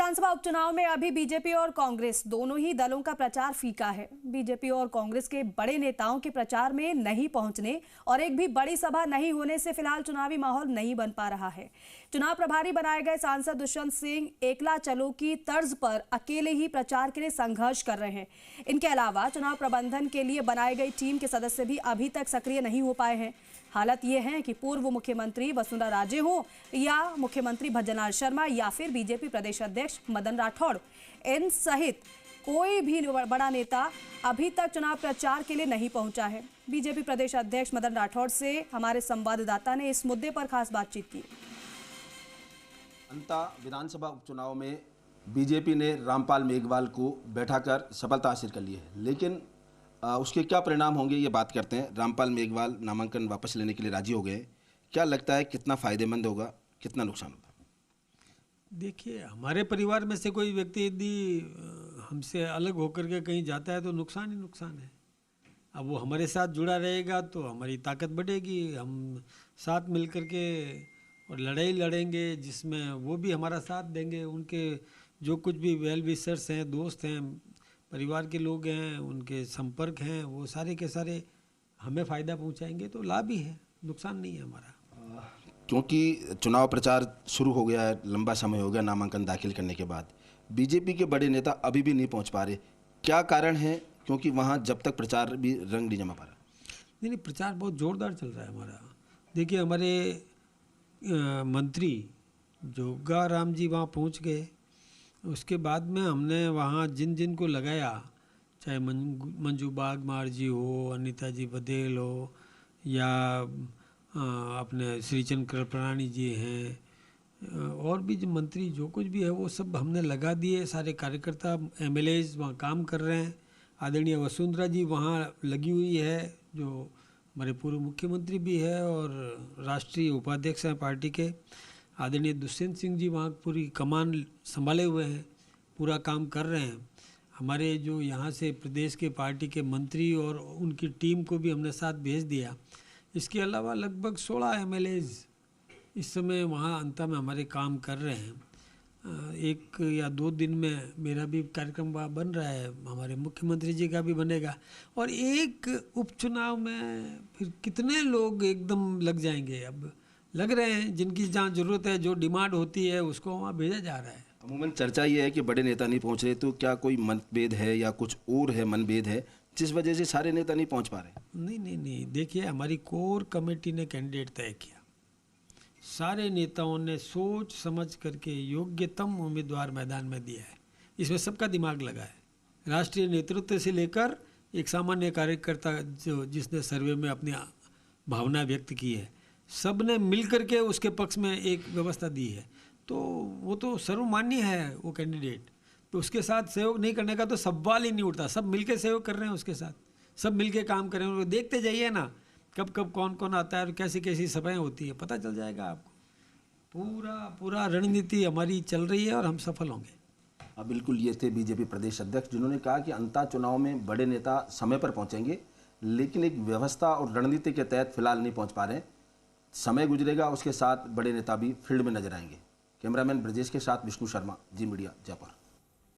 विधानसभा उपचुनाव में अभी बीजेपी और कांग्रेस दोनों ही दलों का प्रचार फीका है। बीजेपी और कांग्रेस के बड़े नेताओं के प्रचार में नहीं पहुंचने और एक भी बड़ी सभा नहीं होने से फिलहाल चुनावी माहौल नहीं बन पा रहा है। चुनाव प्रभारी बनाए गए सांसद दुष्यंत सिंह एकला चलो की तर्ज पर अकेले ही प्रचार के लिए संघर्ष कर रहे हैं। इनके अलावा चुनाव प्रबंधन के लिए बनाई गई टीम के सदस्य भी अभी तक सक्रिय नहीं हो पाए हैं। हालत ये है कि पूर्व मुख्यमंत्री वसुंधरा राजे हो या मुख्यमंत्री भजनलाल शर्मा या फिर बीजेपी प्रदेश अध्यक्ष मदन राठौड़, इन सहित कोई भी बड़ा नेता अभी तक चुनाव प्रचार के लिए नहीं पहुंचा है। बीजेपी प्रदेश अध्यक्ष मदन राठौड़ से हमारे संवाददाता ने इस मुद्दे पर खास बातचीत की। अंता विधानसभा उपचुनाव में बीजेपी ने रामपाल मेघवाल को बैठाकर सफलता हासिल कर ली है, लेकिन उसके क्या परिणाम होंगे ये बात करते हैं। रामपाल मेघवाल नामांकन वापस लेने के लिए राजी हो गए। क्या लगता है कितना फ़ायदेमंद होगा, कितना नुकसान होगा? देखिए, हमारे परिवार में से कोई व्यक्ति यदि हमसे अलग होकर के कहीं जाता है तो नुकसान ही नुकसान है। अब वो हमारे साथ जुड़ा रहेगा तो हमारी ताकत बढ़ेगी, हम साथ मिल कर के और लड़ाई लड़ेंगे जिसमें वो भी हमारा साथ देंगे। उनके जो कुछ भी वेल विशर्स हैं, दोस्त हैं, परिवार के लोग हैं, उनके संपर्क हैं, वो सारे के सारे हमें फ़ायदा पहुंचाएंगे, तो लाभ ही है, नुकसान नहीं है हमारा। क्योंकि चुनाव प्रचार शुरू हो गया है, लंबा समय हो गया नामांकन दाखिल करने के बाद, बीजेपी के बड़े नेता अभी भी नहीं पहुंच पा रहे। क्या कारण है? क्योंकि वहां जब तक प्रचार भी रंग नहीं जमा पा रहा। नहीं, प्रचार बहुत ज़ोरदार चल रहा है हमारा। देखिए, हमारे मंत्री जोगा राम जी वहाँ पहुँच गए। उसके बाद में हमने वहाँ जिन जिन को लगाया, चाहे मंजू बागमार जी हो, अनीता जी बदेल हो या अपने श्रीचंद कृपलानी जी हैं, और भी जो मंत्री जो कुछ भी है वो सब हमने लगा दिए। सारे कार्यकर्ता एमएलएज वहाँ काम कर रहे हैं। आदरणीय वसुंधरा जी वहाँ लगी हुई है, जो हमारे पूर्व मुख्यमंत्री भी है और राष्ट्रीय उपाध्यक्ष हैं पार्टी के। आदरणीय दुष्यंत सिंह जी वहाँ पूरी कमान संभाले हुए हैं, पूरा काम कर रहे हैं। हमारे जो यहाँ से प्रदेश के पार्टी के मंत्री और उनकी टीम को भी हमने साथ भेज दिया। इसके अलावा लगभग 16 एमएलएज इस समय वहाँ अंता में हमारे काम कर रहे हैं। 1 या 2 दिन में मेरा भी कार्यक्रम वहाँ बन रहा है, हमारे मुख्यमंत्री जी का भी बनेगा। और एक उपचुनाव में फिर कितने लोग एकदम लग जाएंगे, अब लग रहे हैं। जिनकी जहाँ ज़रूरत है, जो डिमांड होती है, उसको वहाँ भेजा जा रहा है। अमूमन चर्चा ये है कि बड़े नेता नहीं पहुंच रहे, तो क्या कोई मतभेद है या कुछ और है, मनभेद है, जिस वजह से सारे नेता नहीं पहुंच पा रहे? नहीं, देखिए, हमारी कोर कमेटी ने कैंडिडेट तय किया। सारे नेताओं ने सोच समझ करके योग्यतम उम्मीदवार मैदान में दिया है। इसमें सबका दिमाग लगा है, राष्ट्रीय नेतृत्व से लेकर एक सामान्य कार्यकर्ता जो जिसने सर्वे में अपनी भावना व्यक्त की है, सब ने मिल करके उसके पक्ष में एक व्यवस्था दी है। तो वो तो सर्वमान्य है वो कैंडिडेट, तो उसके साथ सहयोग नहीं करने का तो सवाल ही नहीं उठता। सब मिलके सहयोग कर रहे हैं उसके साथ, सब मिलके काम कर रहे हैं। देखते जाइए ना, कब कब कौन कौन आता है और कैसी कैसी सभाएं होती है, पता चल जाएगा आपको। पूरा रणनीति हमारी चल रही है और हम सफल होंगे। बिल्कुल, ये थे बीजेपी प्रदेश अध्यक्ष, जिन्होंने कहा कि अंता चुनाव में बड़े नेता समय पर पहुंचेंगे, लेकिन एक व्यवस्था और रणनीति के तहत फिलहाल नहीं पहुंच पा रहे। समय गुजरेगा, उसके साथ बड़े नेता भी फील्ड में नजर आएंगे। कैमरामैन ब्रजेश के साथ विष्णु शर्मा, जी मीडिया, जयपुर।